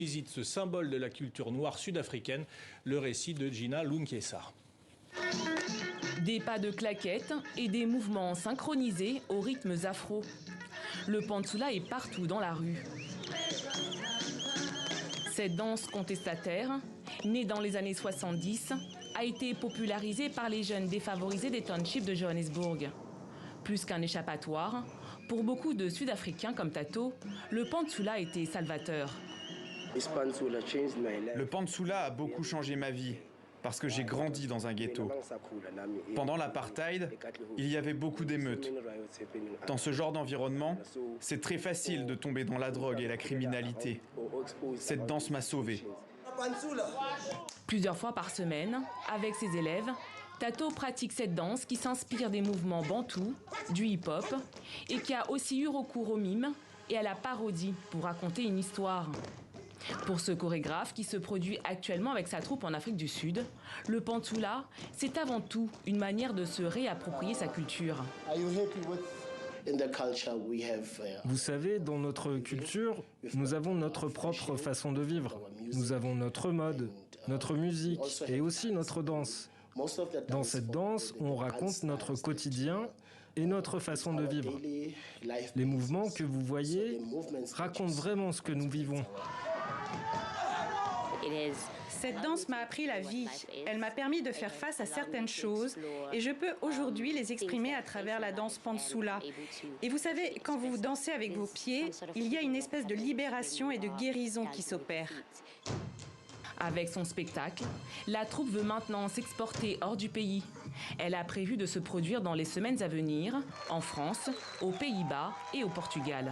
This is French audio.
Visite ce symbole de la culture noire sud-africaine, le récit de Gina Lunkesa. Des pas de claquettes et des mouvements synchronisés aux rythmes afro. Le pantsula est partout dans la rue. Cette danse contestataire, née dans les années 70, a été popularisée par les jeunes défavorisés des townships de Johannesburg. Plus qu'un échappatoire, pour beaucoup de Sud-Africains comme Tato, le pantsula était salvateur. Le pantsula a beaucoup changé ma vie, parce que j'ai grandi dans un ghetto. Pendant l'apartheid, il y avait beaucoup d'émeutes. Dans ce genre d'environnement, c'est très facile de tomber dans la drogue et la criminalité. Cette danse m'a sauvé. Plusieurs fois par semaine, avec ses élèves, Tato pratique cette danse qui s'inspire des mouvements bantous, du hip-hop, et qui a aussi eu recours au mime et à la parodie pour raconter une histoire. Pour ce chorégraphe qui se produit actuellement avec sa troupe en Afrique du Sud, le pantsula, c'est avant tout une manière de se réapproprier sa culture. Vous savez, dans notre culture, nous avons notre propre façon de vivre. Nous avons notre mode, notre musique et aussi notre danse. Dans cette danse, on raconte notre quotidien et notre façon de vivre. Les mouvements que vous voyez racontent vraiment ce que nous vivons. Cette danse m'a appris la vie. Elle m'a permis de faire face à certaines choses et je peux aujourd'hui les exprimer à travers la danse pantsula. Et vous savez, quand vous dansez avec vos pieds, il y a une espèce de libération et de guérison qui s'opère. Avec son spectacle, la troupe veut maintenant s'exporter hors du pays. Elle a prévu de se produire dans les semaines à venir, en France, aux Pays-Bas et au Portugal.